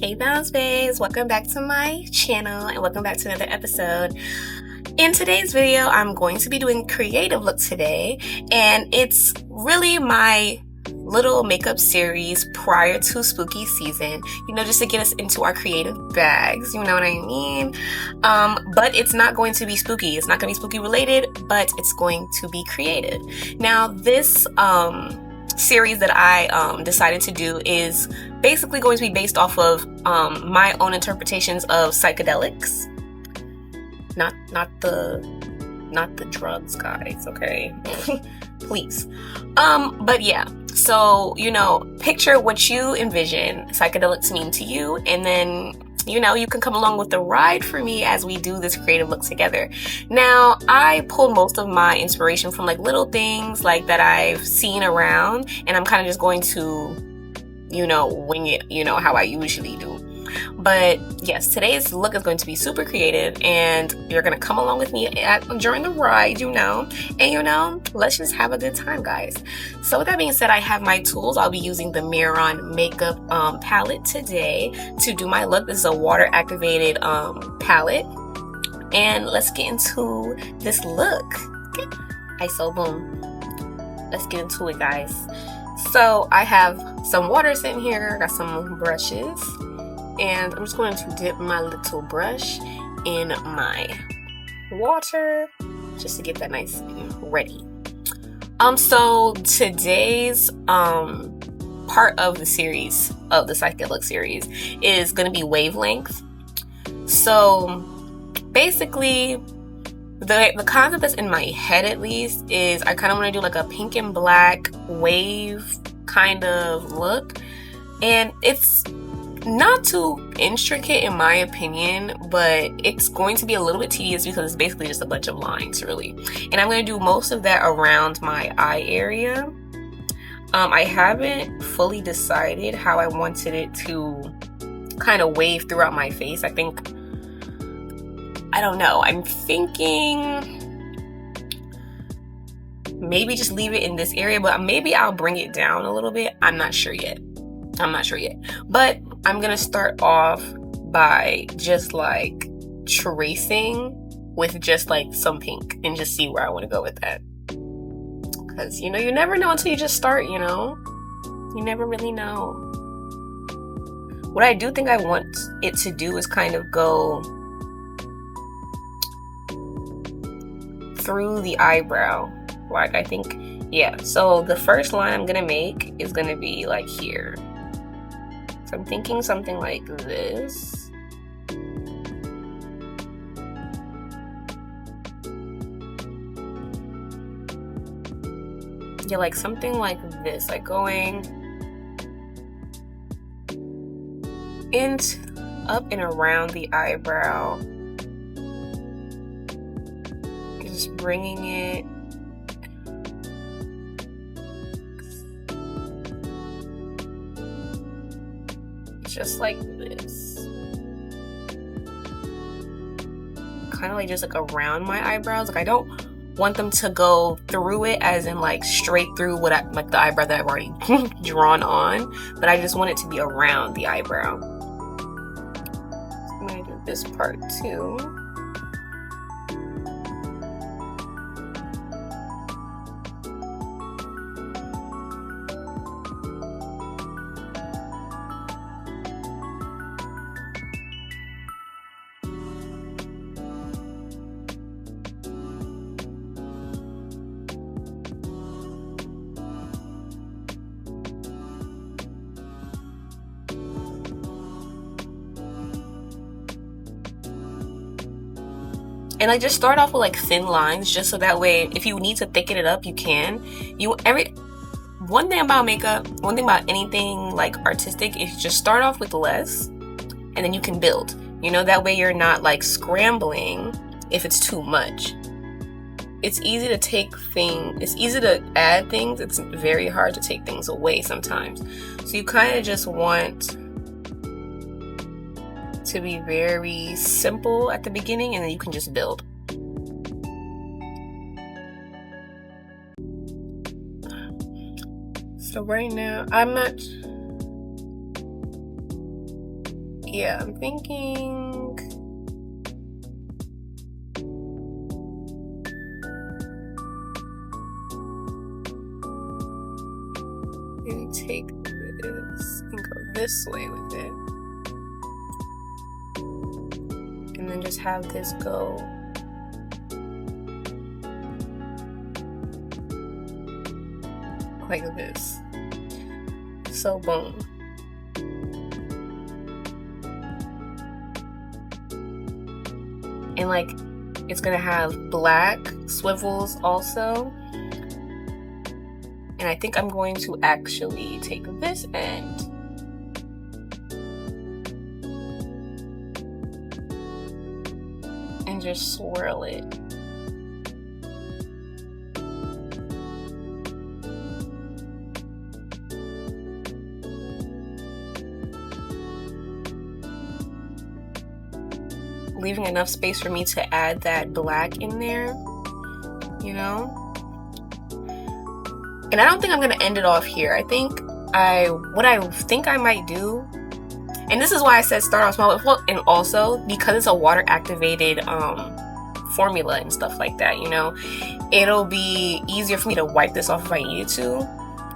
Hey faves, welcome back to my channel and welcome back to another episode. In today's video, I'm going to be doing creative look today, and it's really my little makeup series prior to spooky season, just to get us into our creative bags, you know what I mean? But it's not going to be spooky. It's not going to be spooky related, but it's going to be creative. Now, this series that I decided to do is basically going to be based off of my own interpretations of psychedelics, not the drugs, guys, okay? Please. But yeah, so picture what you envision psychedelics mean to you, and then you can come along with the ride for me as we do this creative look together. Now, I pulled most of my inspiration from little things that I've seen around, and I'm kind of just going to, wing it, how I usually do. But yes, today's look is going to be super creative, and you're going to come along with me during the ride, and let's just have a good time, guys. So with that being said, I have my tools. I'll be using the Miron makeup palette today to do my look. This is a water activated palette, and let's get into this look. Okay. ISO boom. Let's get into it, guys. So I have some water sitting here, got some brushes, and I'm just going to dip my little brush in my water just to get that nice and ready. So today's part of the series, of the psychedelic series, is going to be wavelength. So basically, the concept that's in my head, at least, is I kind of want to do a pink and black wave kind of look, and it's not too intricate in my opinion, but it's going to be a little bit tedious because it's basically just a bunch of lines, really. And I'm going to do most of that around my eye area. I haven't fully decided how I wanted it to kind of wave throughout my face. I don't know. I'm thinking maybe just leave it in this area, but maybe I'll bring it down a little bit. I'm not sure yet. But I'm gonna start off by just tracing with just some pink and just see where I want to go with that. Because you never know until you just start, you never really know. What I do think I want it to do is kind of go through the eyebrow. I think, yeah. So the first line I'm gonna make is gonna be here. So I'm thinking something like this. Yeah, something like this, going up and around the eyebrow. Just bringing it just like this, kind of just around my eyebrows. I don't want them to go through it, as in straight through what the eyebrow that I've already drawn on, but I just want it to be around the eyebrow. So I'm gonna do this part too. And I just start off with thin lines, just so that way if you need to thicken it up, you can. One thing about makeup, one thing about anything artistic, is just start off with less and then you can build. That way you're not scrambling if it's too much. It's easy to add things. It's very hard to take things away sometimes. So you kind of just want to be very simple at the beginning, and then you can just build. So right now, yeah, I'm thinking maybe take this and go this way with it. And then just have this go like this. So boom. And like it's gonna have black swivels also. And I think I'm going to actually take this end and just swirl it. Leaving enough space for me to add that black in there, you know? And I don't think I'm gonna end it off here. I think what I think I might do, and this is why I said start off small, and also because it's a water activated formula and stuff like that, you know, it'll be easier for me to wipe this off if I needed to.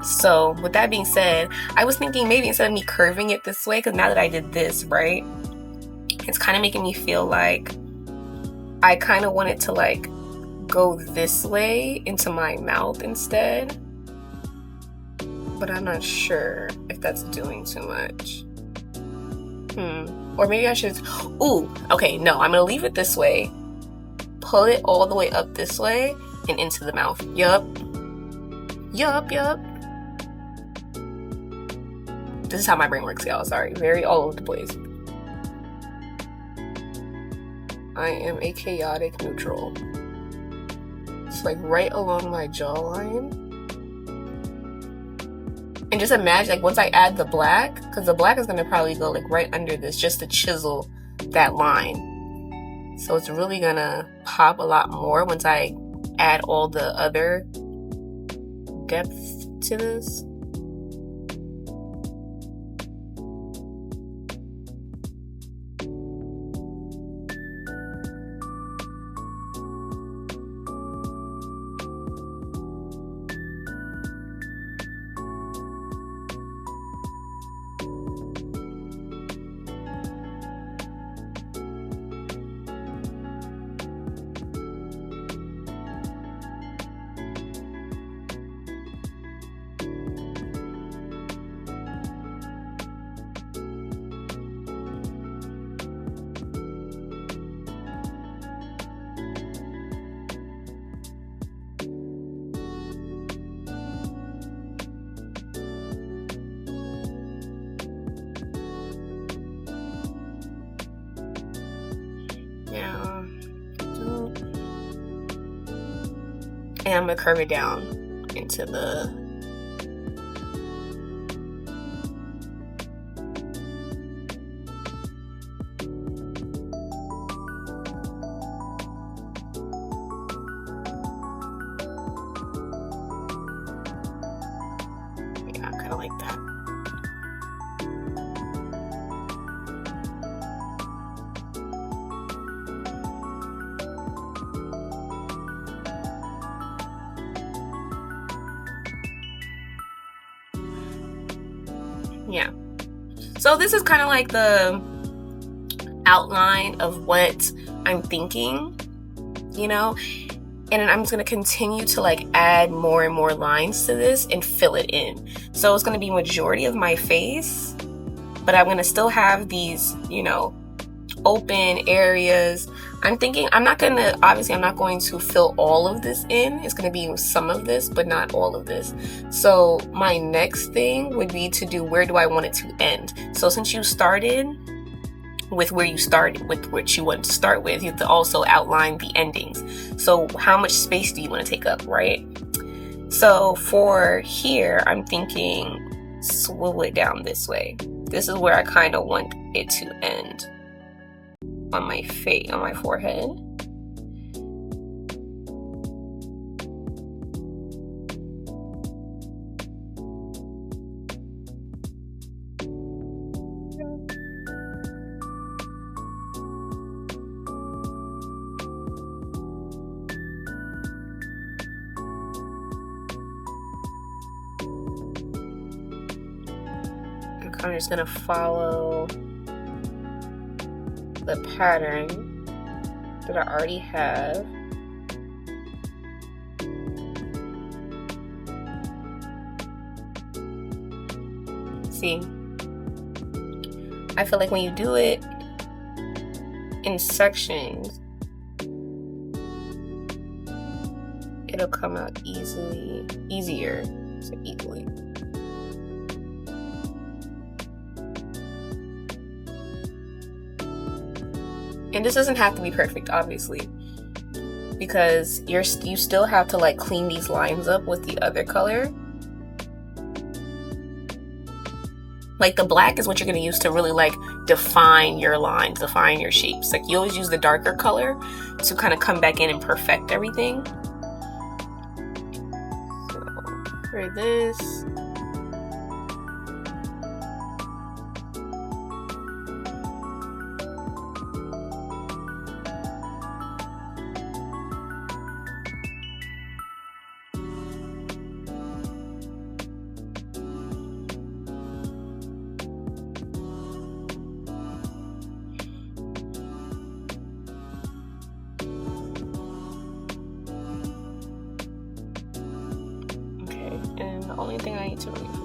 So with that being said, I was thinking maybe instead of me curving it this way, because now that I did this, right, it's kind of making me feel like I kind of want it to like go this way into my mouth instead. But I'm not sure if that's doing too much. Or maybe I should, okay, no, I'm gonna leave it this way. Pull it all the way up this way and into the mouth. Yup. This is how my brain works, y'all. Sorry, very all over the place. I am a chaotic neutral. It's like right along my jawline. And just imagine, like, once I add the black, because the black is going to probably go like right under this just to chisel that line. So it's really going to pop a lot more once I add all the other depth to this. And I'm gonna curve it down into the kind of like that. Yeah. So this is kind of like the outline of what I'm thinking, you know, and then I'm just going to continue to like add more and more lines to this and fill it in. So it's going to be majority of my face, but I'm going to still have these, you know, open areas. I'm thinking I'm not going to fill all of this in. It's going to be some of this, but not all of this. So my next thing would be to do, where do I want it to end? So since you started with where you started with what you want to start with, you have to also outline the endings. So how much space do you want to take up, right? So for here, I'm thinking swivel it down this way. This is where I kind of want it to end. On my face, on my forehead. I'm just gonna follow the pattern that I already have. See, I feel like when you do it in sections, it'll come out easier. And this doesn't have to be perfect, obviously, because you still have to like clean these lines up with the other color. Like the black is what you're going to use to really like define your lines, define your shapes. Like you always use the darker color to kind of come back in and perfect everything. So for this, and the only thing I need to really figure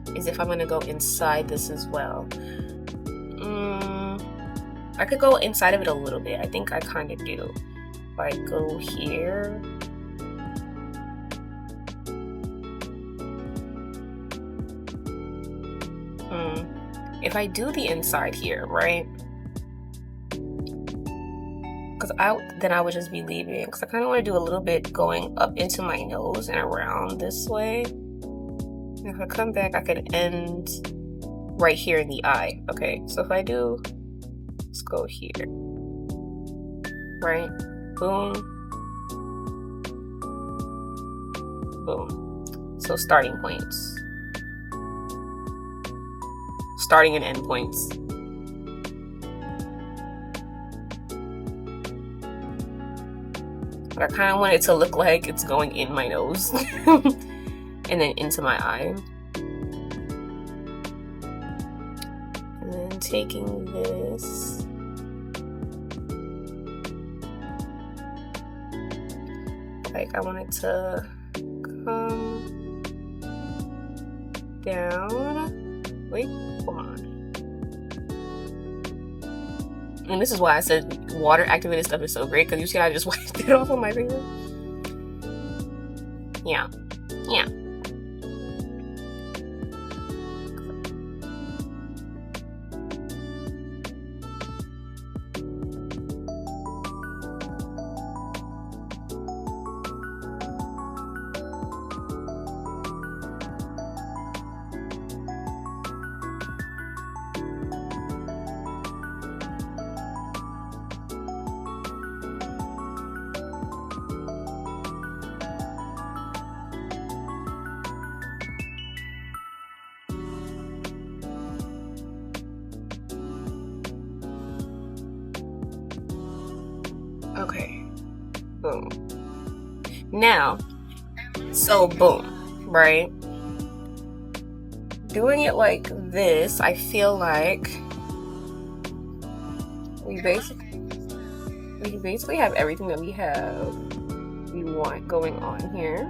out is if I'm gonna go inside this as well. I could go inside of it a little bit. I think I kind of do. Like go here. If I do the inside here, right? Then I would just be leaving, because I kind of want to do a little bit going up into my nose and around this way. And if I come back, I could end right here in the eye. Okay, so if I do, let's go here, right? Boom, boom. So starting points, starting and end points. I kind of want it to look like it's going in my nose and then into my eye. And then taking this, like I want it to come down. Wait, hold on. And this is why I said water activated stuff is so great, because you see how I just wiped it off on my finger? Yeah. Okay, boom. Now, so boom, right? Doing it like this, I feel like we basically have everything that we want going on here.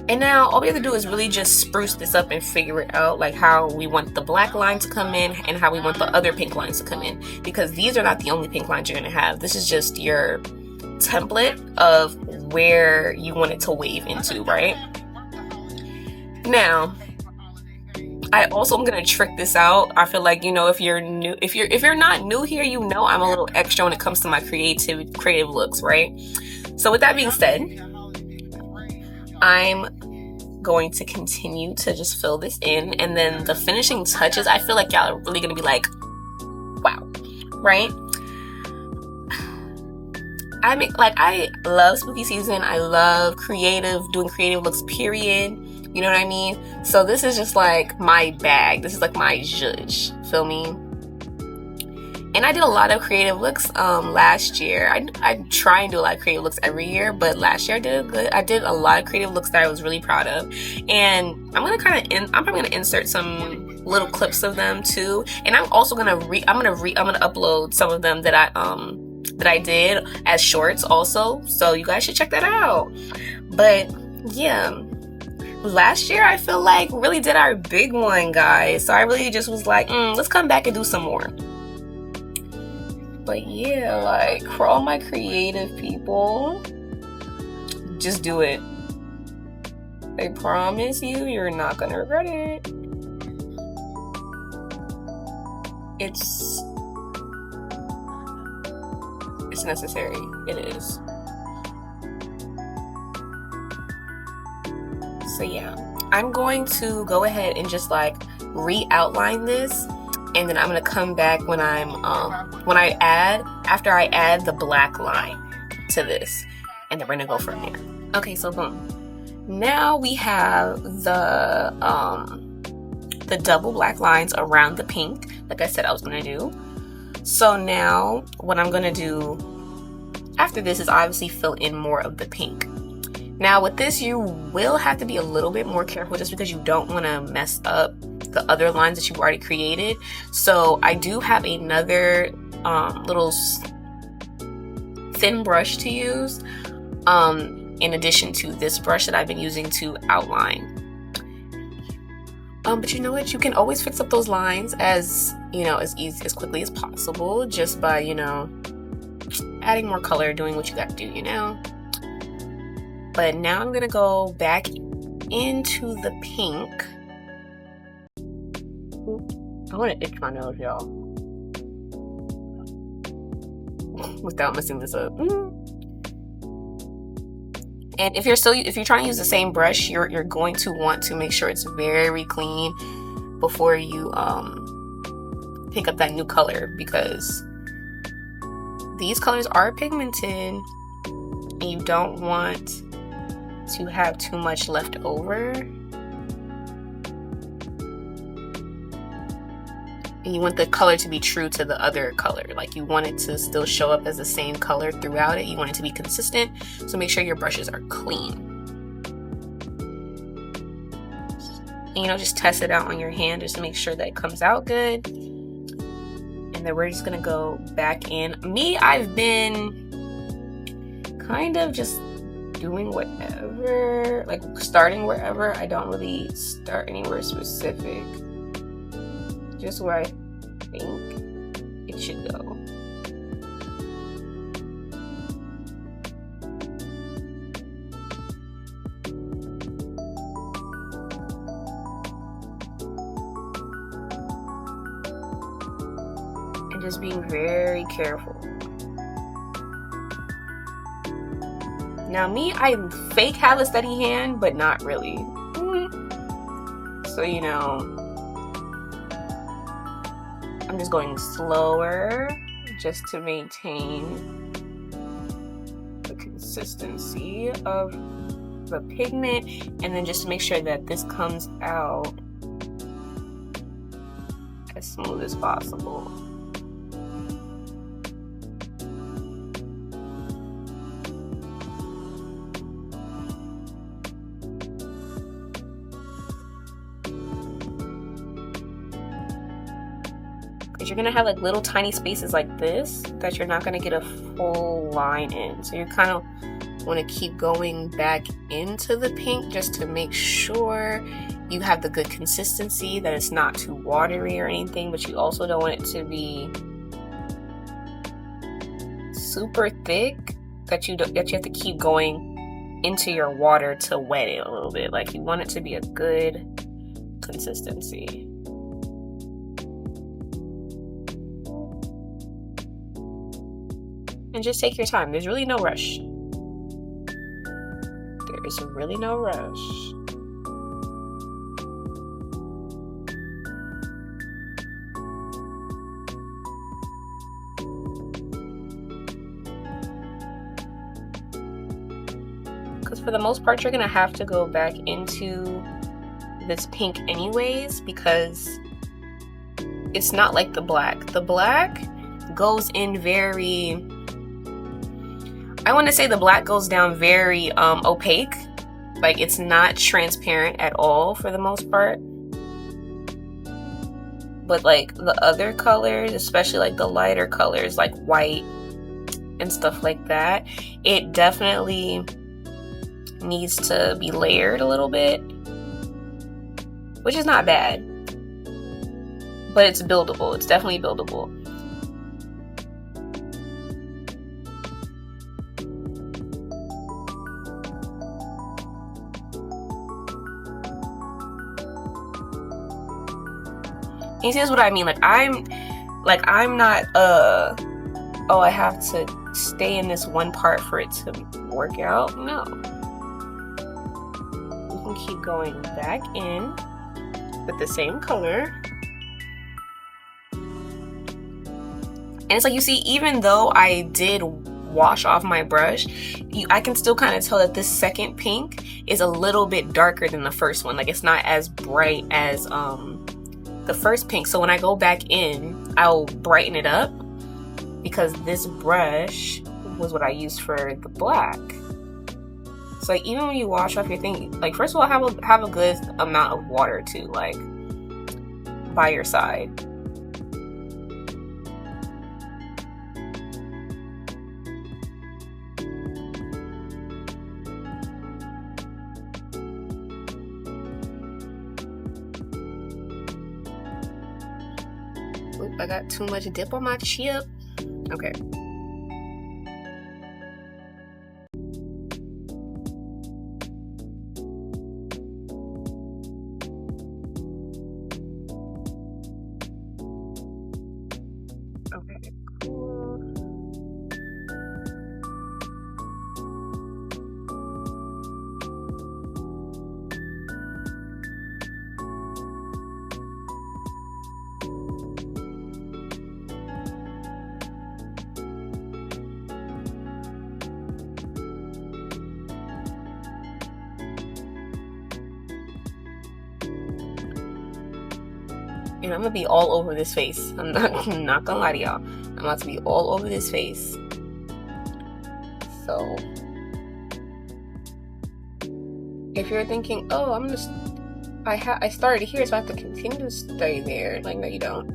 And now all we have to do is really just spruce this up and figure it out, like how we want the black line to come in and how we want the other pink lines to come in, because these are not the only pink lines you're going to have. This is just your template of where you want it to wave into, right? Now, I also am going to trick this out. I feel like, you know, if you're new, if you're not new here, you know I'm a little extra when it comes to my creative looks, right? So with that being said, I'm going to continue to just fill this in, and then the finishing touches, I feel like y'all are really gonna be like, wow, right? I love spooky season. I love doing creative looks, period. You know what I mean? So this is just like my bag. This is like my zhuzh, feel me? And I did a lot of creative looks last year. I try and do a lot of creative looks every year, but last year I did a lot of creative looks that I was really proud of. And I'm probably gonna insert some little clips of them too. And I'm also gonna upload some of them that I did as shorts also. So you guys should check that out. But yeah, last year I feel like really did our big one, guys. So I really just was like, let's come back and do some more. But yeah, like for all my creative people, just do it. I promise you're not gonna regret it. It's necessary. It is. So yeah, I'm going to go ahead and just like re-outline this, and then I'm gonna come back when after I add the black line to this, and then we're gonna go from there. Okay, so boom. Now we have the double black lines around the pink, like I said I was gonna do. So now what I'm gonna do after this is obviously fill in more of the pink. Now with this, you will have to be a little bit more careful just because you don't want to mess up the other lines that you've already created. So I do have another little thin brush to use in addition to this brush that I've been using to outline. But you know what? You can always fix up those lines as quickly as possible just by, adding more color, doing what you got to do, But now I'm gonna go back into the pink. I want to itch my nose, y'all, without messing this up. And if you're trying to use the same brush, you're going to want to make sure it's very clean before you pick up that new color, because these colors are pigmented and you don't want to have too much left over. And you want the color to be true to the other color. Like you want it to still show up as the same color throughout it. You want it to be consistent. So make sure your brushes are clean. And just test it out on your hand just to make sure that it comes out good. And then we're just gonna go back in. I've been kind of just doing whatever, like starting wherever. I don't really start anywhere specific, just where I think it should go. And just being very careful. Now I fake have a steady hand, but not really. So, I'm just going slower just to maintain the consistency of the pigment, and then just to make sure that this comes out as smooth as possible. You're gonna have like little tiny spaces like this that you're not gonna get a full line in. So you kind of want to keep going back into the pink just to make sure you have the good consistency, that it's not too watery or anything, but you also don't want it to be super thick that you have to keep going into your water to wet it a little bit. Like you want it to be a good consistency. And just take your time. There's really no rush. There is really no rush. Because for the most part, you're gonna have to go back into this pink anyways, because it's not like the black. The black goes in very, I want to say the black goes down very opaque. Like, it's not transparent at all for the most part. But like the other colors, especially like the lighter colors like white and stuff like that, it definitely needs to be layered a little bit, which is not bad, but it's buildable. It's definitely buildable. You see, that's what I mean. Like I'm not oh, I have to stay in this one part for it to work out. No, we can keep going back in with the same color. And it's like, you see, even though I did wash off my brush, I can still kind of tell that this second pink is a little bit darker than the first one. Like, it's not as bright as the first pink. So when I go back in, I'll brighten it up, because this brush was what I used for the black. So like, even when you wash off your thing, like, first of all, have a good amount of water too, like, by your side. Oop, I got too much dip on my chip. Okay. Okay, cool. And I'm gonna be all over this face. I'm not gonna lie to y'all. I'm about to be all over this face. So if you're thinking, oh, I started here, so I have to continue to stay there. Like, no, you don't.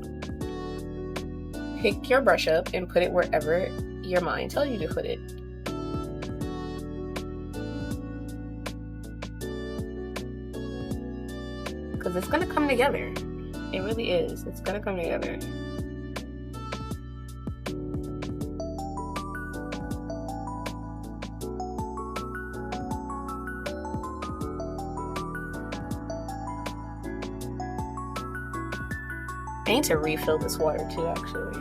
Pick your brush up and put it wherever your mind tells you to put it. Because it's gonna come together. It really is. It's gonna come together. I need to refill this water too, actually.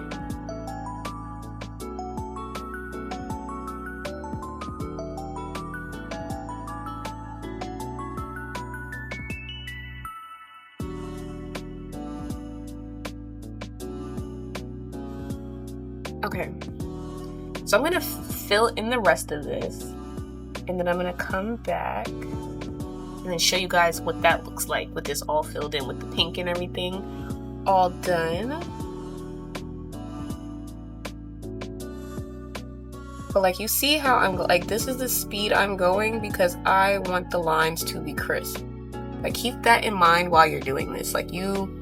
Okay, so I'm gonna fill in the rest of this, and then I'm gonna come back and then show you guys what that looks like with this all filled in, with the pink and everything all done. But like, you see how I'm like, this is the speed I'm going because I want the lines to be crisp. Like, keep that in mind while you're doing this. Like, you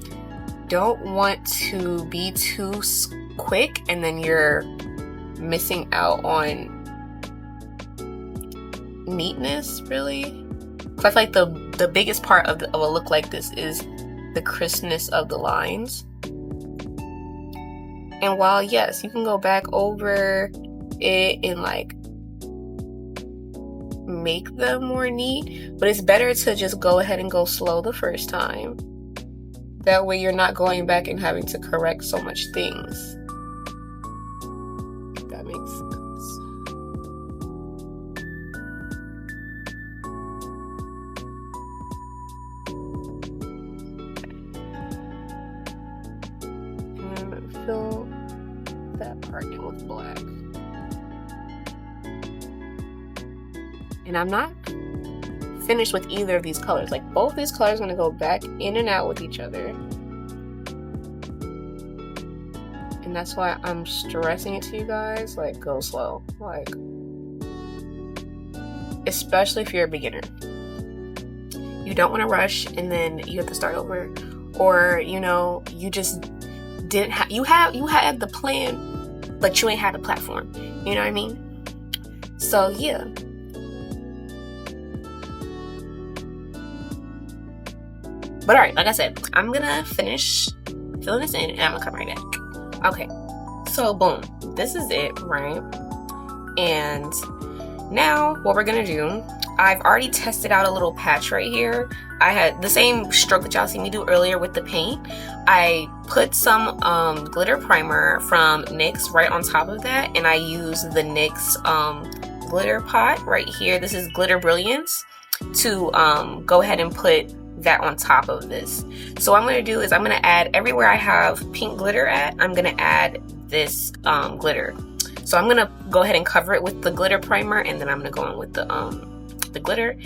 don't want to be too quick and then you're missing out on neatness, really. Because I feel like the biggest part of a look like this is the crispness of the lines. And while, yes, you can go back over it and like make them more neat, but it's better to just go ahead and go slow the first time. That way you're not going back and having to correct so much things. If that makes sense. And I'm gonna fill that part in with black. And I'm not finished with either of these colors. Like, both these colors are going to go back in and out with each other. And that's why I'm stressing it to you guys. Like, go slow. Like, especially if you're a beginner. You don't want to rush and then you have to start over, or you know, you just didn't have you had the plan, but you ain't had the platform. You know what I mean? So yeah. But alright, like I said, I'm gonna finish filling this in and I'm gonna come right back. Okay, so boom, this is it, right? And now what we're gonna do, I've already tested out a little patch right here. I had the same stroke that y'all see me do earlier with the paint. I put some glitter primer from NYX right on top of that, and I use the NYX glitter pot right here. This is Glitter Brilliance, to go ahead and put that on top of this. So what I'm going to do is I'm going to add, everywhere I have pink glitter at, I'm going to add this glitter. So I'm going to go ahead and cover it with the glitter primer, and then I'm going to go in with the glitter.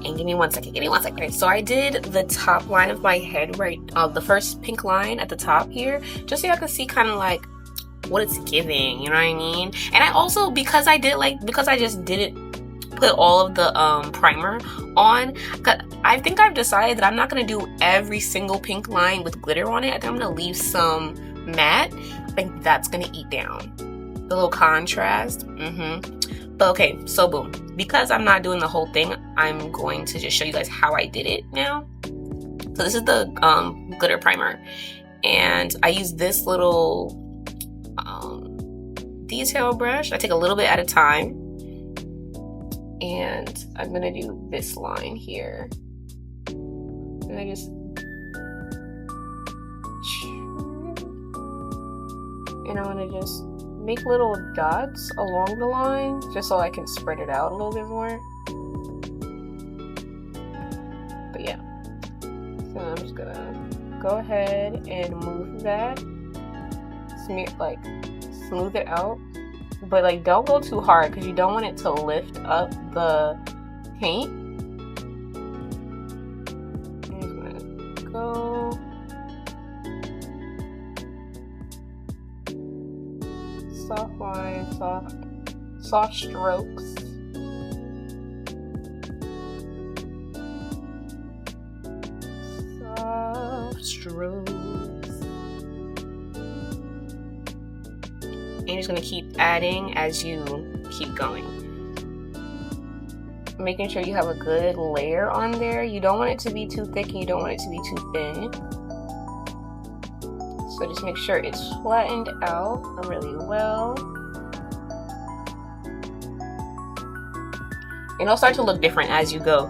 And give me one second. Okay, so I did the top line of my head, right, the first pink line at the top here, just so y'all can see kind of like what it's giving, you know what I mean? And I also, because I just didn't put all of the primer on, I think I've decided that I'm not going to do every single pink line with glitter on it. I think I'm going to leave some matte. I think that's going to eat down the little contrast. But okay, so boom, because I'm not doing the whole thing, I'm going to just show you guys how I did it now. So this is the glitter primer, and I use this little detail brush. I take a little bit at a time, and I'm gonna do this line here, and I just make little dots along the line just so I can spread it out a little bit more. But yeah, so I'm just gonna go ahead and move that, smooth it out, but like don't go too hard because you don't want it to lift up the paint. I'm just gonna go soft line, soft strokes. Soft strokes. And you're just gonna keep adding as you keep going. Making sure you have a good layer on there. You don't want it to be too thick and you don't want it to be too thin. So just make sure it's flattened out really well. And it'll start to look different as you go,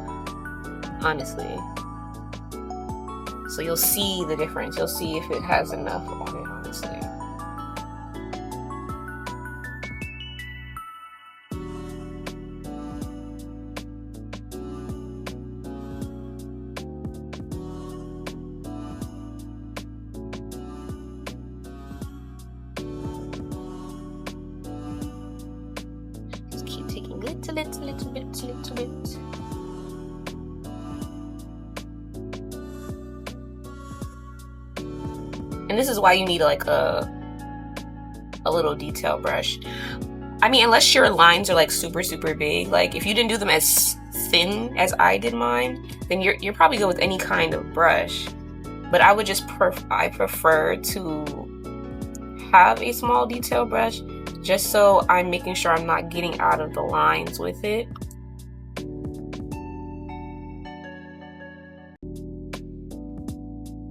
honestly. So you'll see the difference. You'll see if it has enough on it, honestly. Little bit. And this is why you need like a little detail brush. I mean, unless your lines are like super big, like if you didn't do them as thin as I did mine, then you're probably good with any kind of brush. But I would just I prefer to have a small detail brush, just so I'm making sure I'm not getting out of the lines with it.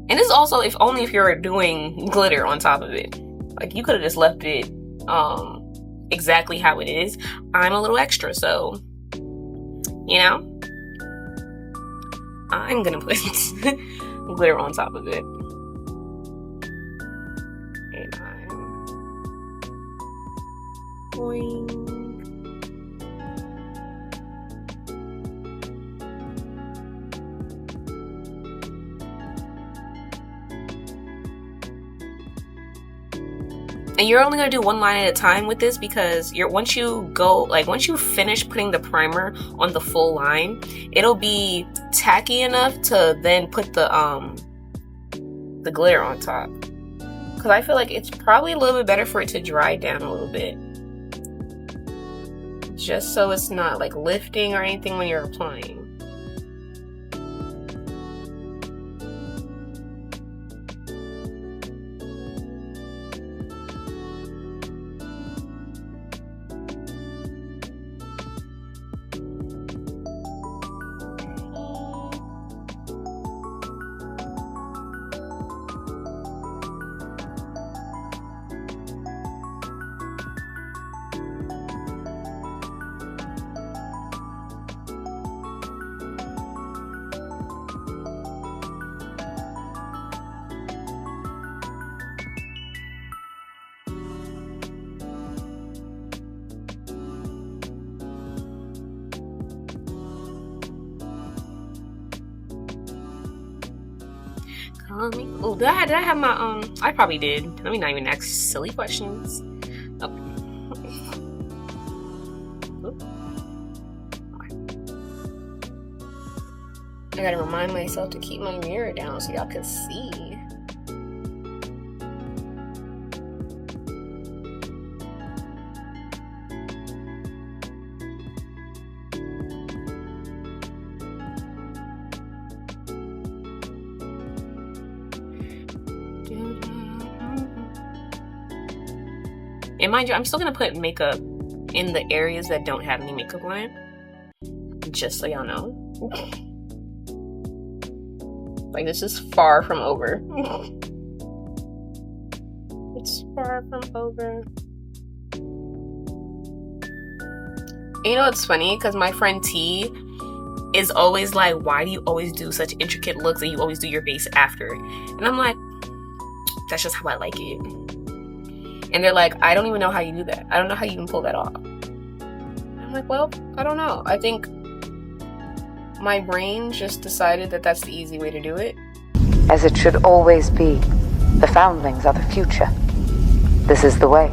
And this is also only if you're doing glitter on top of it. Like you could have just left it exactly how it is. I'm a little extra, so you know, I'm gonna put glitter on top of it. And I'm going and you're only going to do one line at a time with this, because once you finish putting the primer on the full line, it'll be tacky enough to then put the glitter on top. because I feel like it's probably a little bit better for it to dry down a little bit, just so it's not like lifting or anything when you're applying. Oh, did I have my I probably did. Let me not even ask silly questions. Okay. I gotta remind myself to keep my mirror down so y'all can see. And mind you, I'm still gonna put makeup in the areas that don't have any makeup on it, just so y'all know. Like, this is far from over. It's far from over. And you know what's funny? Because my friend T is always like, why do you always do such intricate looks and you always do your base after? And I'm like, that's just how I like it. And they're like, I don't even know how you do that. I don't know how you can pull that off. I'm like, well, I don't know. I think my brain just decided that that's the easy way to do it. As it should always be. The foundlings are the future. This is the way.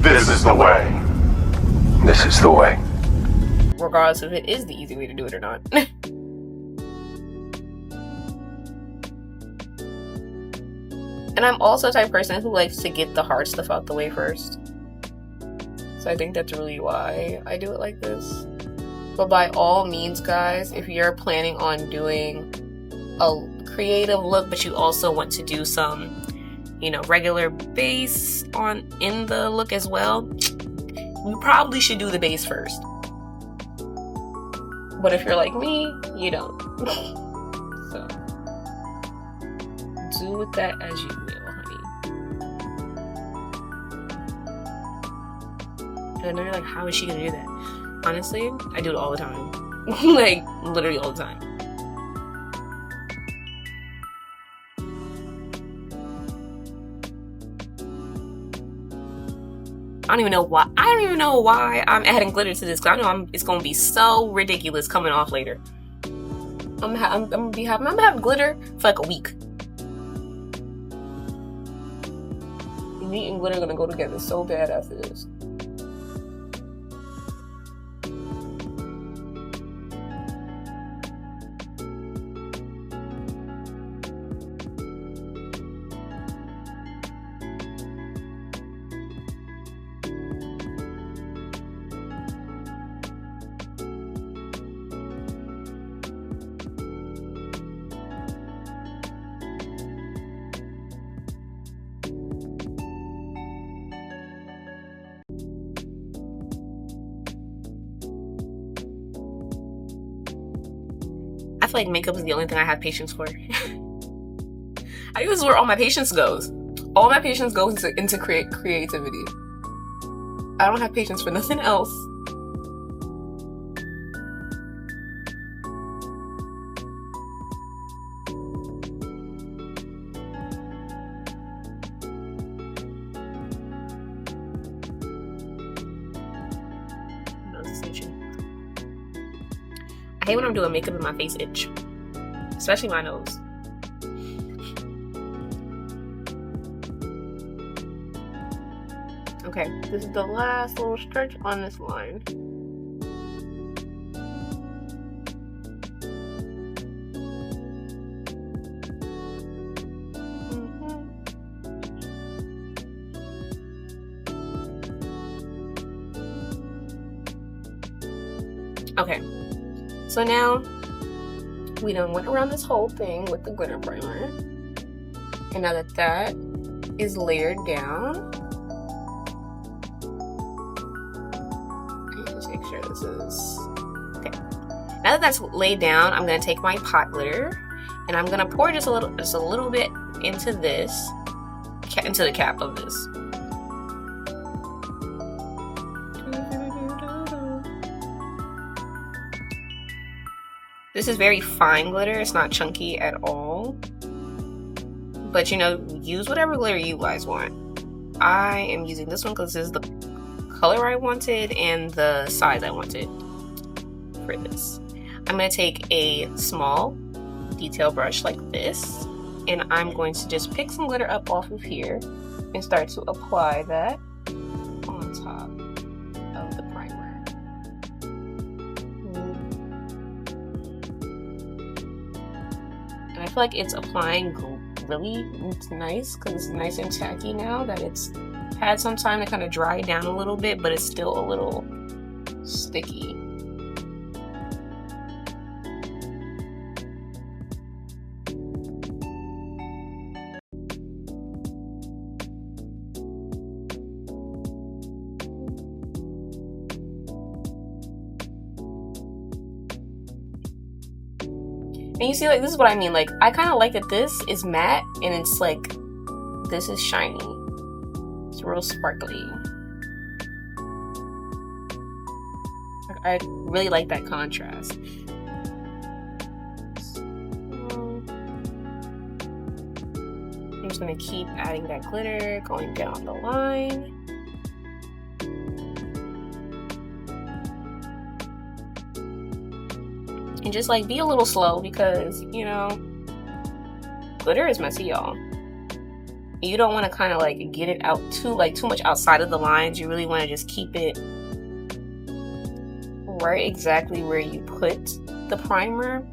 This is the way. This is the way. Regardless if it is the easy way to do it or not. And I'm also the type of person who likes to get the hard stuff out the way first. So I think that's really why I do it like this. But by all means, guys, if you're planning on doing a creative look, but you also want to do some, you know, regular base in the look as well, you probably should do the base first. But if you're like me, you don't. So do with that as you will, honey. And I know you're like, how is she gonna do that? Honestly, I do it all the time. Like, literally all the time. I don't even know why I'm adding glitter to this, because I know it's gonna be so ridiculous coming off later. I'm gonna have glitter for like a week. Meat and glitter are gonna go together so bad after this. I feel like makeup is the only thing I have patience for. I think this is where all my patience goes. All my patience goes into creativity. I don't have patience for nothing else. I hate when I'm doing makeup and my face itch, especially my nose. Okay, this is the last little stretch on this line. Okay, so now we done went around this whole thing with the glitter primer. And now that that is layered down, let's make sure this is okay. Now that that's laid down, I'm gonna take my pot glitter and I'm gonna pour just a little bit into this, into the cap of this. This is very fine glitter. It's not chunky at all. But you know, use whatever glitter you guys want. I am using this one because this is the color I wanted and the size I wanted for this. I'm going to take a small detail brush like this, and I'm going to just pick some glitter up off of here and start to apply that on top of the primer. And I feel like it's applying really nice because it's nice and tacky now that it's had some time to kind of dry down a little bit, but it's still a little sticky. And you see, like, this is what I mean. Like, I kind of like that this is matte and it's like, this is shiny. It's real sparkly. I really like that contrast. I'm just gonna keep adding that glitter, going down the line. And just like be a little slow because, you know, glitter is messy, y'all. You don't want to kind of like get it out too much outside of the lines. You really want to just keep it right exactly where you put the primer.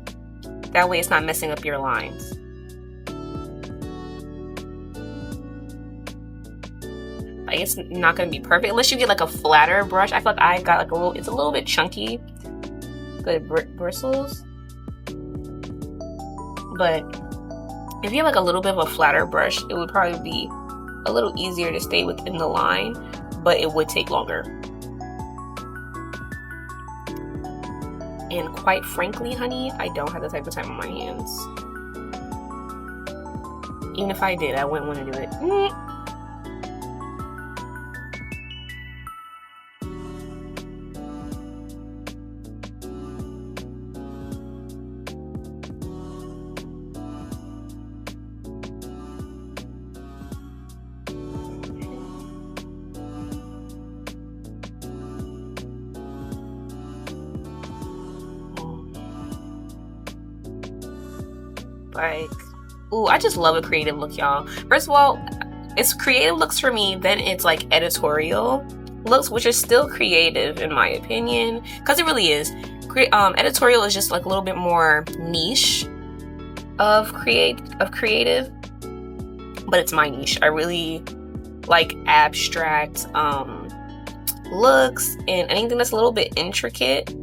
That way it's not messing up your lines. Like, it's not going to be perfect unless you get like a flatter brush. I feel like I got like it's a little bit chunky. Good bristles, but if you have like a little bit of a flatter brush, it would probably be a little easier to stay within the line, but it would take longer. And quite frankly, honey, I don't have the type of time on my hands. Even if I did, I wouldn't want to do it. Like, ooh, I just love a creative look, y'all. First of all, it's creative looks for me, then it's like editorial looks, which are still creative in my opinion, because it really is. Editorial is just like a little bit more niche of creative, but it's my niche. I really like abstract looks and anything that's a little bit intricate.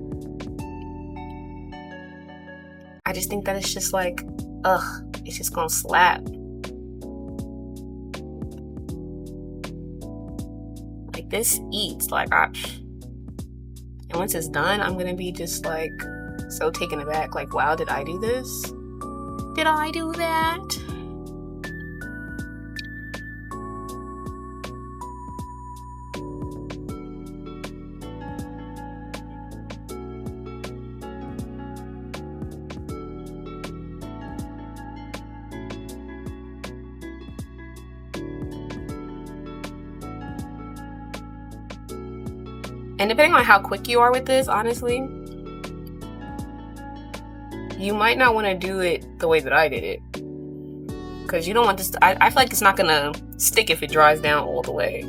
I just think that it's just like, it's just gonna slap. Like, this eats. Like, and once it's done, I'm gonna be just like so taken aback. Like, wow, did I do this? Did I do that? And depending on how quick you are with this, honestly, you might not want to do it the way that I did it. Because you don't want this I feel like it's not going to stick if it dries down all the way.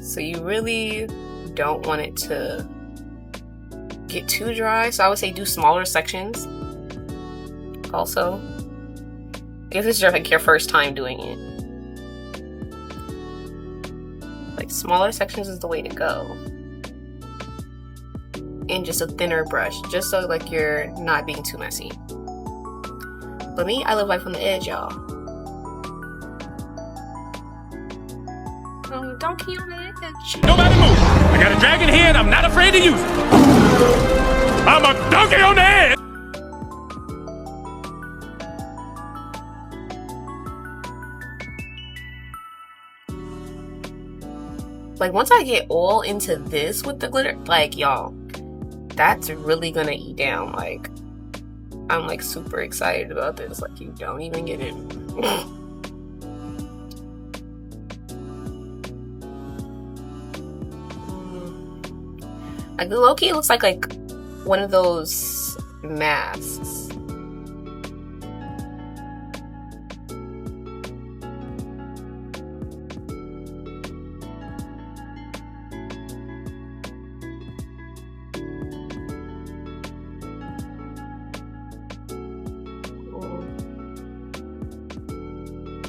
So you really don't want it to get too dry. So I would say do smaller sections. Also, if this is like your first time doing it, like, smaller sections is the way to go. and just a thinner brush, just so like you're not being too messy. But me, I live life on the edge, y'all. Donkey on the edge. Nobody move. I got a dragon here and I'm not afraid to use it. I'm a donkey on the edge. Like, once I get all into this with the glitter, like, y'all, that's really gonna eat down. Like, I'm like super excited about this. Like, you don't even get it. Like, the low-key looks like one of those masks.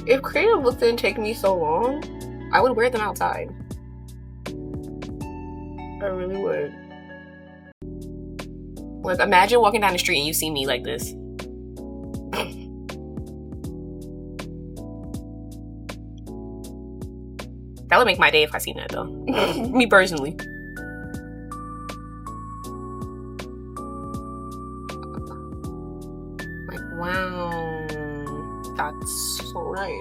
If creative looks didn't take me so long, I would wear them outside. I really would. Like, imagine walking down the street and you see me like this. That would make my day if I seen that, though. Me personally. Like, wow. That's so nice.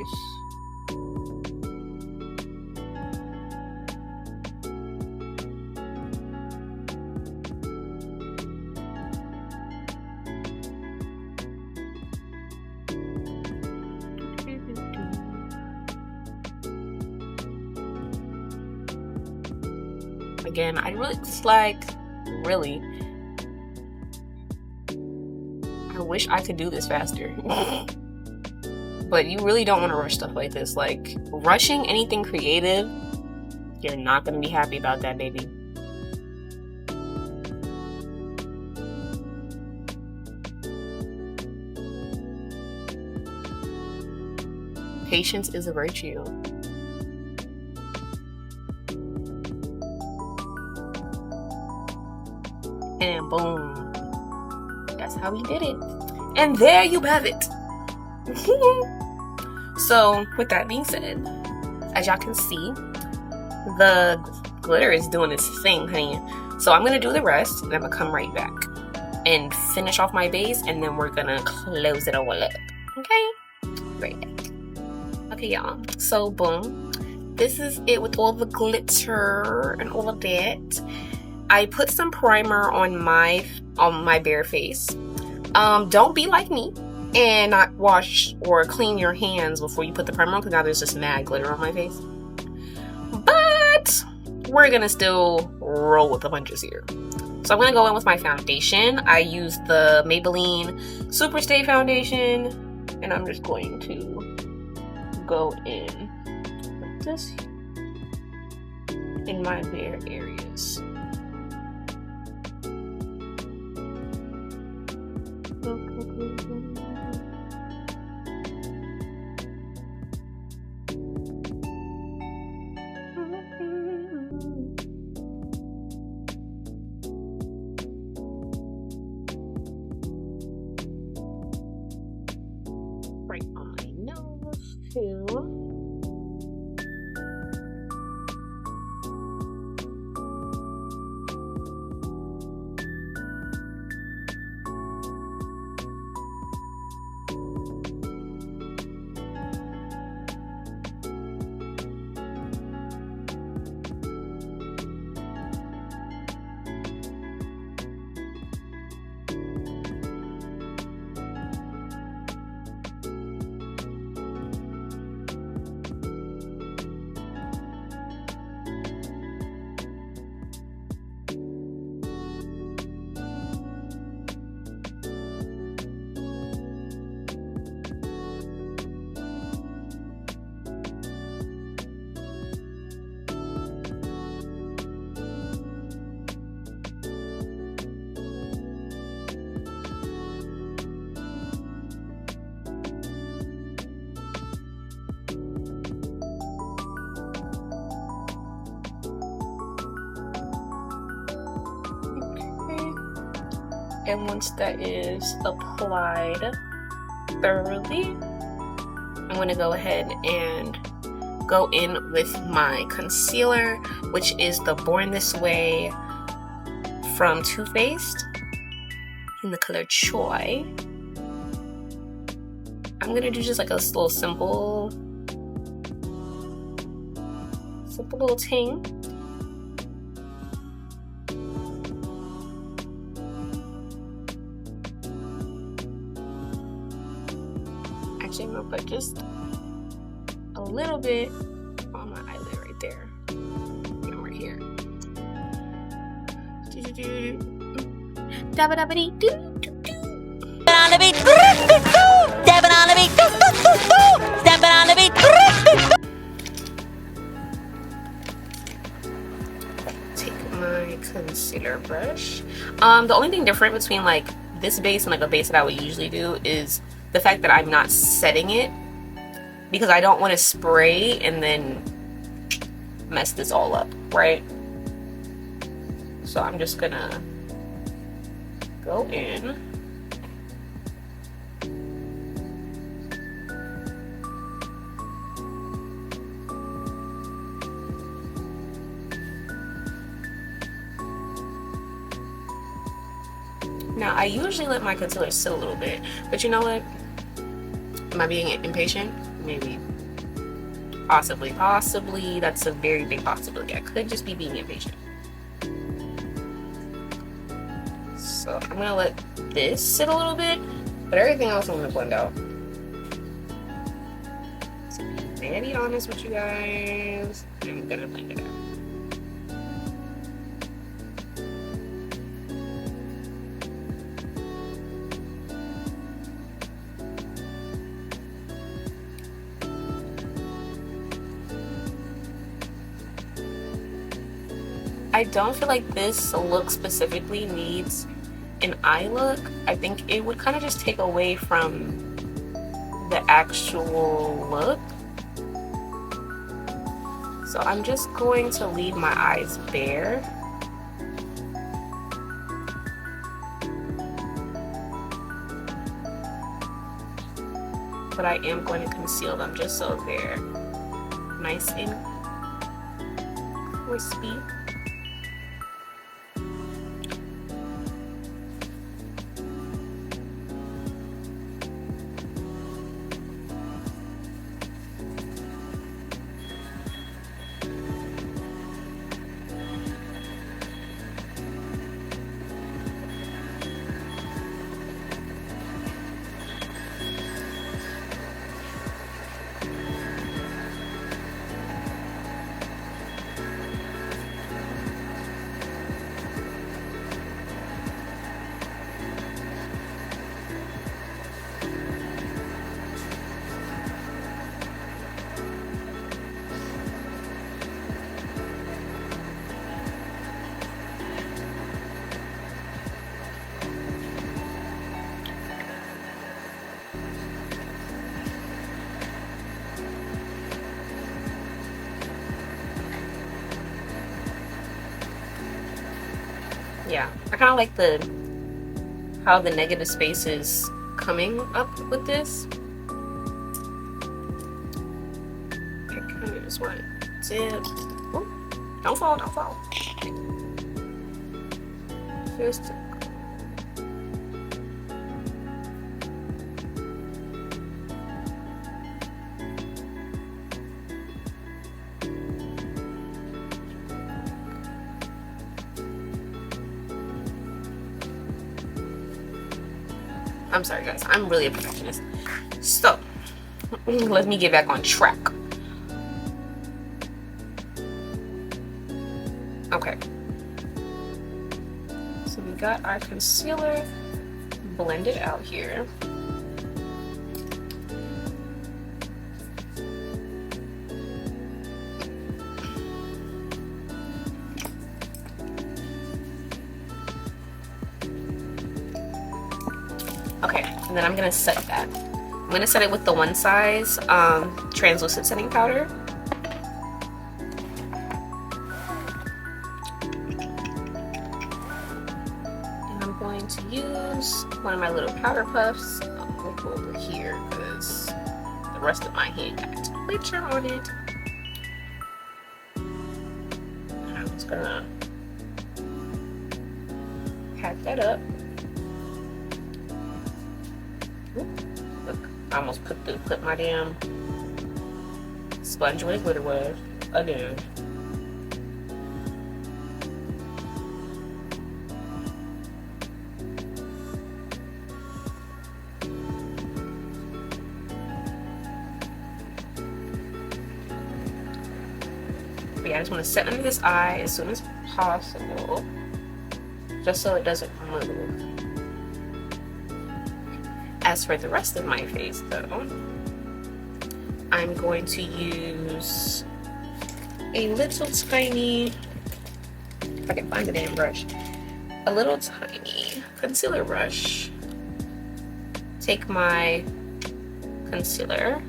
Again, I really just like, really, I wish I could do this faster. But you really don't want to rush stuff like this. Like, rushing anything creative, you're not going to be happy about that, baby. Patience is a virtue. And boom. That's how we did it. And there you have it. So, with that being said, as y'all can see, the glitter is doing its thing, honey. So I'm gonna do the rest, and I'm gonna come right back and finish off my base, and then we're gonna close it all up. Okay? Right back. Okay, y'all. So, boom. This is it with all the glitter and all of that. I put some primer on my bare face. Don't be like me and not wash or clean your hands before you put the primer on, because now there's just mad glitter on my face. But we're gonna still roll with the punches here. So I'm gonna go in with my foundation. I use the Maybelline Super Stay Foundation, and I'm just going to go in with this in my bare areas. Right on my nose too. And once that is applied thoroughly, I'm going to go ahead and go in with my concealer, which is the Born This Way from Too Faced in the color Choi. I'm going to do just like a little simple little ting. Actually, I'm going to put just a little bit on my eyelid right there. And right here. Take my concealer brush. The only thing different between like this base and like a base that I would usually do is the fact that I'm not setting it, because I don't want to spray and then mess this all up, right? So I'm just gonna go in. Now, I usually let my concealer sit a little bit, but you know what? Am I being impatient? Maybe. Possibly. That's a very big possibility. I could just be being impatient. So I'm gonna let this sit a little bit, but everything else I'm gonna blend out. To be very honest with you guys, I'm gonna blend it out. I don't feel like this look specifically needs an eye look. I think it would kind of just take away from the actual look. So I'm just going to leave my eyes bare. But I am going to conceal them just so they're nice and crispy. Yeah, I kind of like how the negative space is coming up with this. I kind of just want to dip. Oh, don't fall. Just I'm sorry guys, I'm really a perfectionist. So, let me get back on track. Okay. So we got our concealer blended out here. Okay, and then I'm gonna set that. I'm gonna set it with the One Size translucent setting powder. And I'm I'm going to use one of my little powder puffs. We'll go over here because the rest of my head got glitter on it. I'm just gonna pat that up. Oop, look, I almost put my damn sponge where the glitter was again. But yeah, I just want to set under this eye as soon as possible, just so it doesn't move. As for the rest of my face though, I'm going to use a little tiny, if I can find the damn brush, a little tiny concealer brush. Take my concealer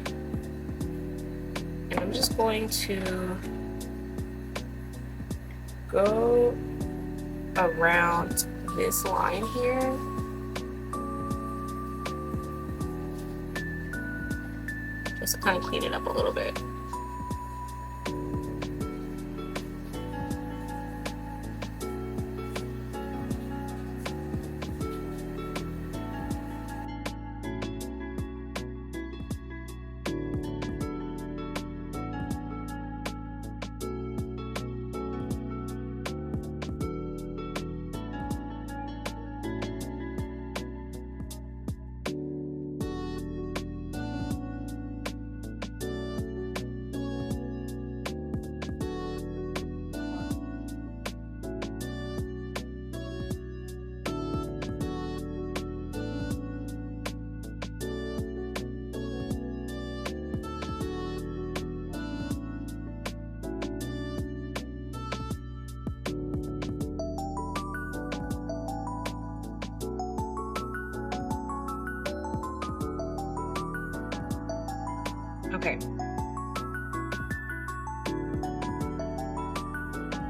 and I'm just going to go around this line here. Just to kind of clean it up a little bit. Okay.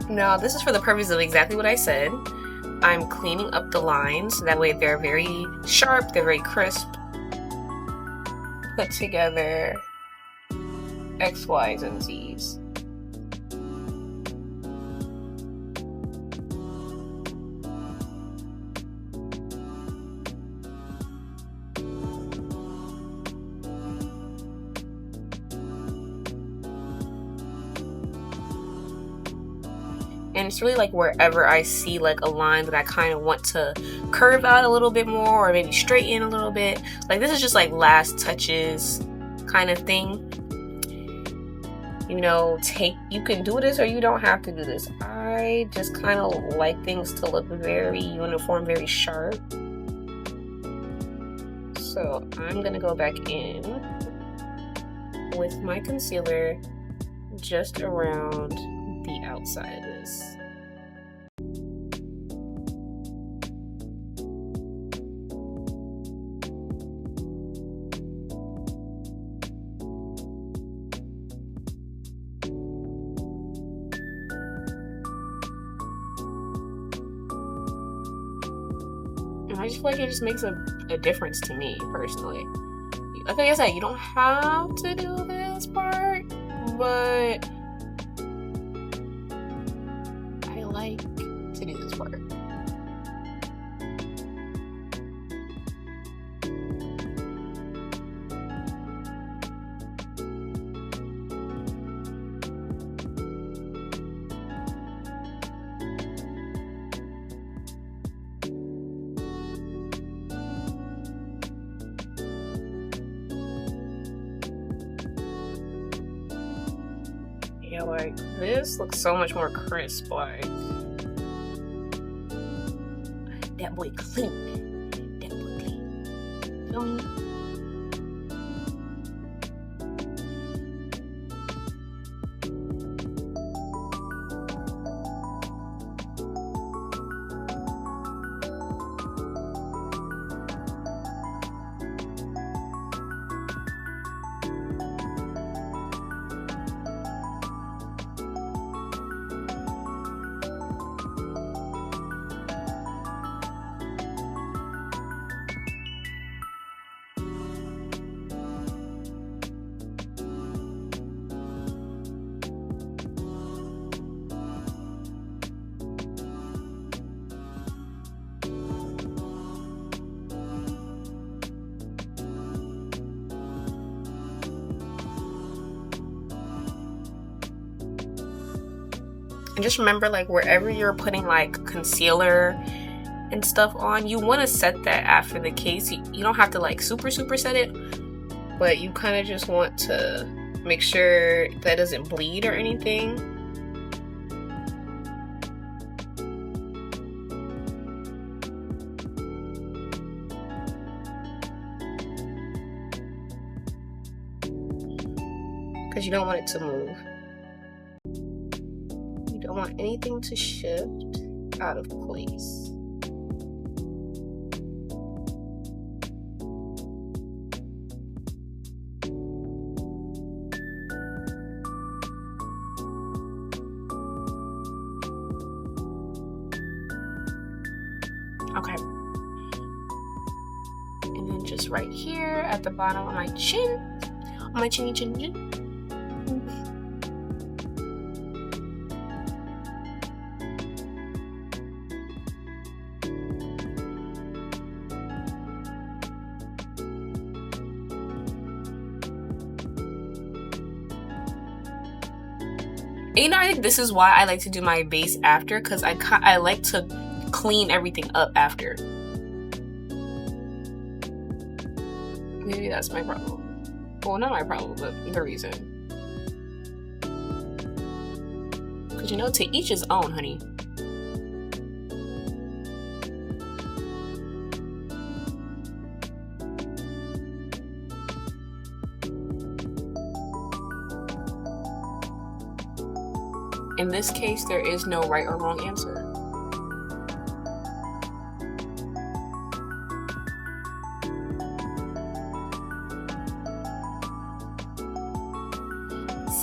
Now this is for the purpose of exactly what I said. I'm cleaning up the lines, that way they're very sharp, they're very crisp, put together, X, Y's, and Z's. And it's really like wherever I see like a line that I kind of want to curve out a little bit more or maybe straighten a little bit. Like this is just like last touches kind of thing. You know, you can do this or you don't have to do this. I just kind of like things to look very uniform, very sharp. So I'm gonna go back in with my concealer just around the outside of this. And I just feel like it just makes a difference to me personally. Like I said, you don't have to do this part, but I like to do this part. Yeah, like this looks so much more crisp. Like that boy clean. That boy clean. Feel me? And just remember, like, wherever you're putting like concealer and stuff on, you want to set that after the case. You don't have to like super set it, but you kind of just want to make sure that doesn't bleed or anything. Because you don't want it to move. You don't want anything to shift out of place. Okay. And then just right here at the bottom of my chin, on my chinny chin chin. And, you know, I think this is why I like to do my base after, because I like to clean everything up after. Maybe that's my problem. Well, not my problem, but the reason. Because, you know, to each his own, honey. In this case, there is no right or wrong answer.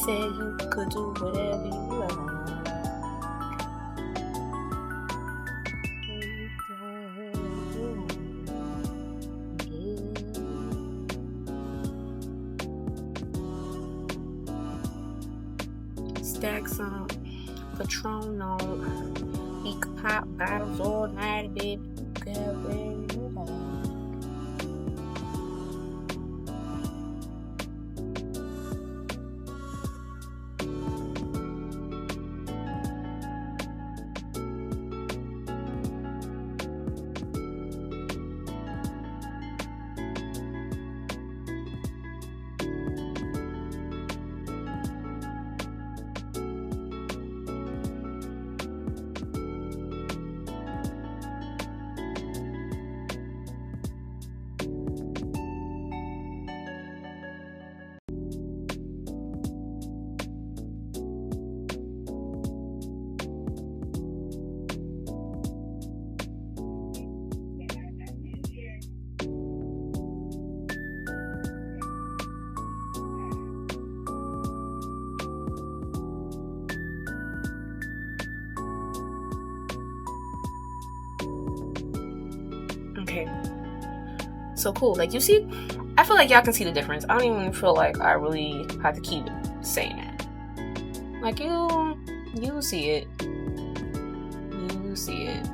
Said you could do whatever you want. Stack some Patron on. We could pop bottles all night, baby. Okay, so cool. Like, you see, I feel like y'all can see the difference. I don't even feel like I really have to keep saying that. Like, you see it. You see it.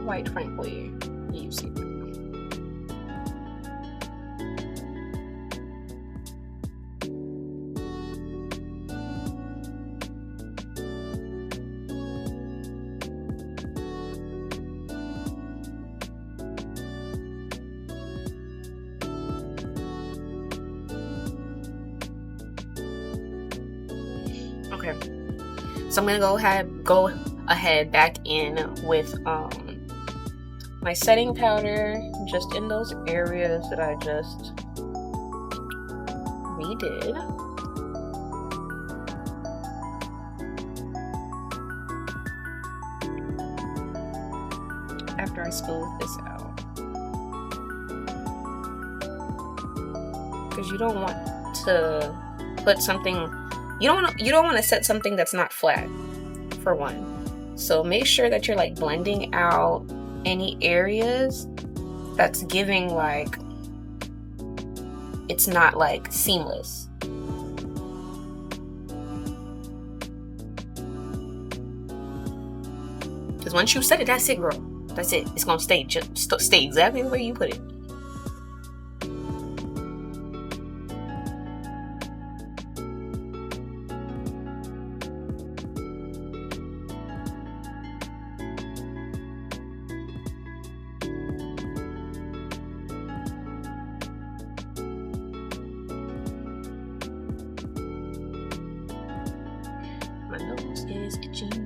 Quite frankly, you see it. Okay, so I'm gonna go ahead back in with my setting powder just in those areas that I just redid. After I smooth this out, because you don't want to put something. You don't want to set something that's not flat, for one. So make sure that you're like blending out any areas that's giving like it's not like seamless. Because once you set it, that's it, girl. That's it. It's gonna stay exactly the way you put it. itching.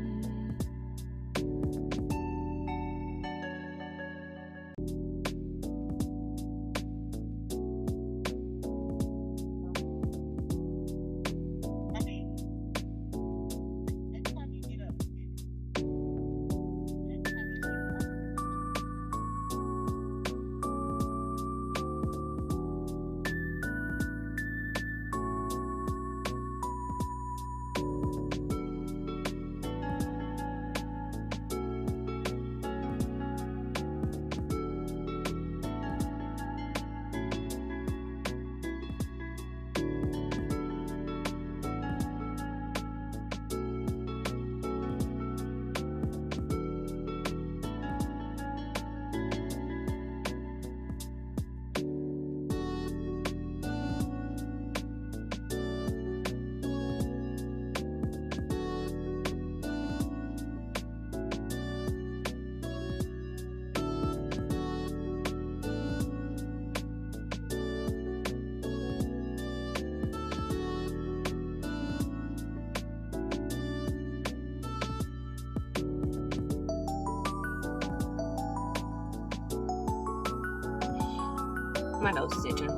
My nose is itching.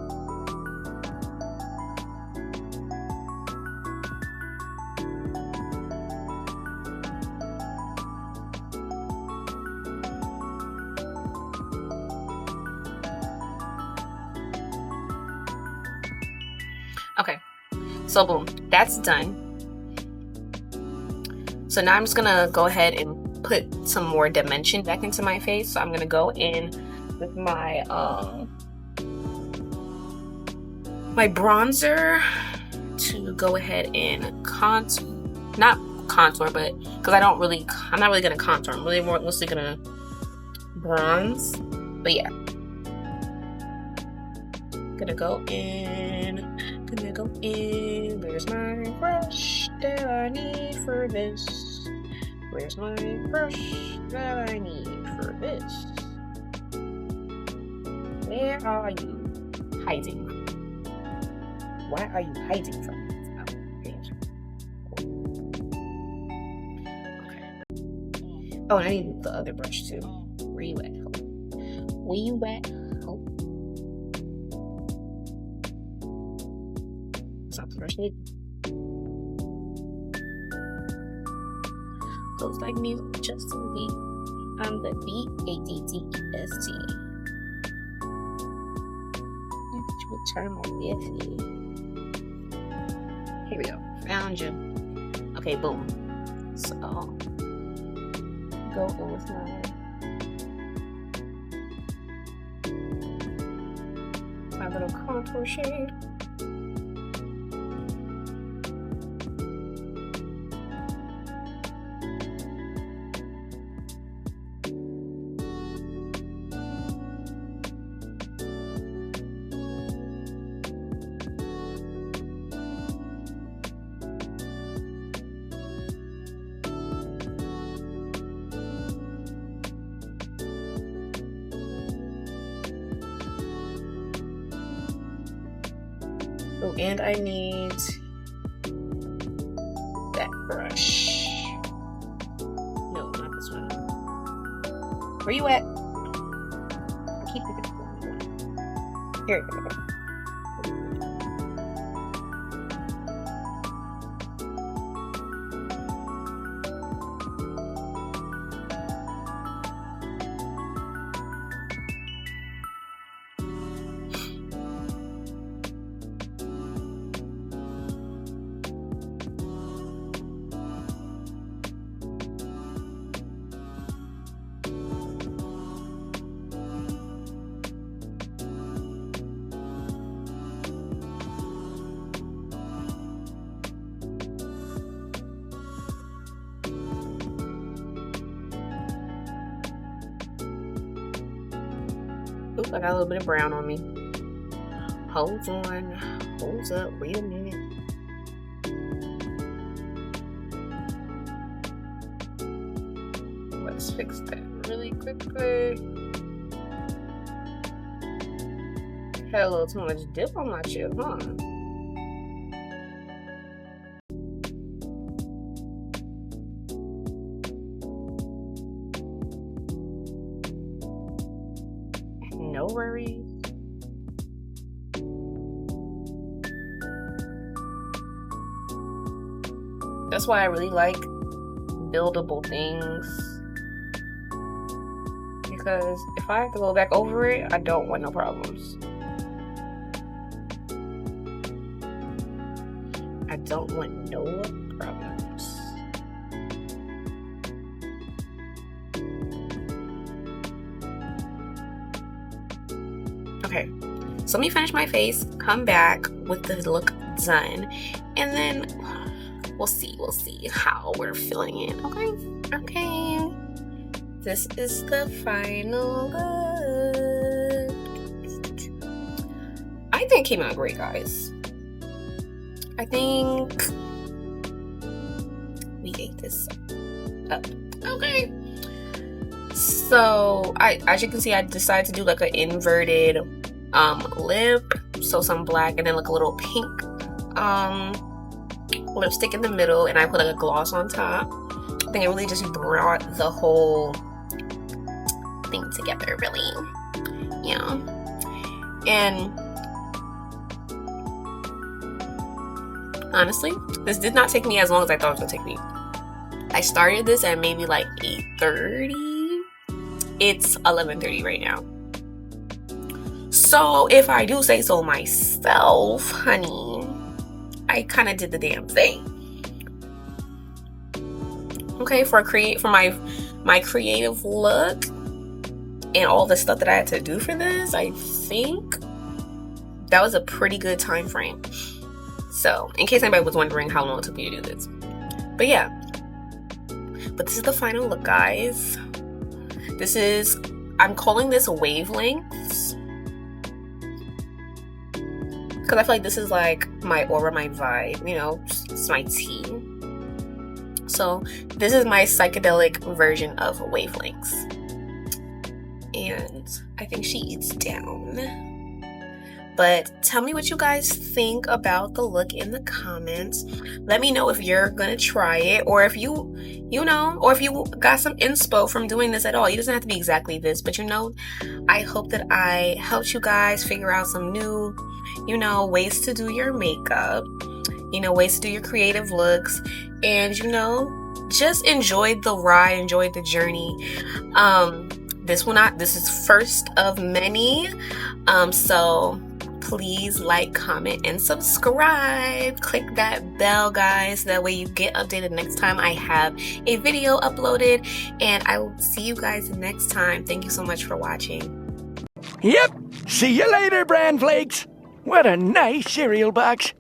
Okay, so boom, that's done. So now I'm just gonna go ahead and put some more dimension back into my face. So I'm gonna go in with my my bronzer to go ahead and not contour, but because I'm not really gonna contour. I'm really mostly gonna bronze. But yeah, gonna go in. Where's my brush that I need for this? Where's my brush that I need for this? Where are you hiding? Why are you hiding from me? Okay. Oh, and I need the other brush too. Where you at? Where you at? That's not the brush I need. Looks like me, just a beat. I'm the BADDEST. Return my Biffy. Here we go. Found you. Okay, boom. So go in with my little contour shade. Oh, and I need that brush. No, not this one. Where you at? I keep looking for one. Here we go. Oops, I got a little bit of brown on me. Hold on. Hold up. Wait a minute. Let's fix that really quickly. Had a little too much dip on my chip, huh? no worries. That's why I really like buildable things, because if I have to go back over it, I don't want no problems. I don't want no problems. Okay, so let me finish my face, come back with the look done, and then we'll see how we're feeling it. Okay. This is the final look. I think it came out great, guys. I think we ate this up. Okay. So as you can see, I decided to do like an inverted lip. So some black and then like a little pink lipstick in the middle, and I put like a gloss on top. I think it really just brought the whole thing together, really. Yeah. And honestly, this did not take me as long as I thought it was gonna take me. I started this at maybe like 8:30. It's 11:30 right now. So if I do say so myself, honey, I kind of did the damn thing. Okay, for my creative look and all the stuff that I had to do for this, I think that was a pretty good time frame. So, in case anybody was wondering how long it took me to do this. But yeah. But this is the final look, guys. I'm calling this wavelengths, because I feel like this is like my aura, my vibe, you know, it's my tea. So this is my psychedelic version of wavelengths. And I think she eats down. But tell me what you guys think about the look in the comments. Let me know if you're gonna try it, or if you got some inspo from doing this at all. It doesn't have to be exactly this, but I hope that I helped you guys figure out some new, ways to do your makeup, ways to do your creative looks, and just enjoy the ride, enjoy the journey. This is first of many. So please like, comment, and subscribe. Click that bell, guys. That way you get updated next time I have a video uploaded. And I will see you guys next time. Thank you so much for watching. Yep. See you later, bran flakes. What a nice cereal box.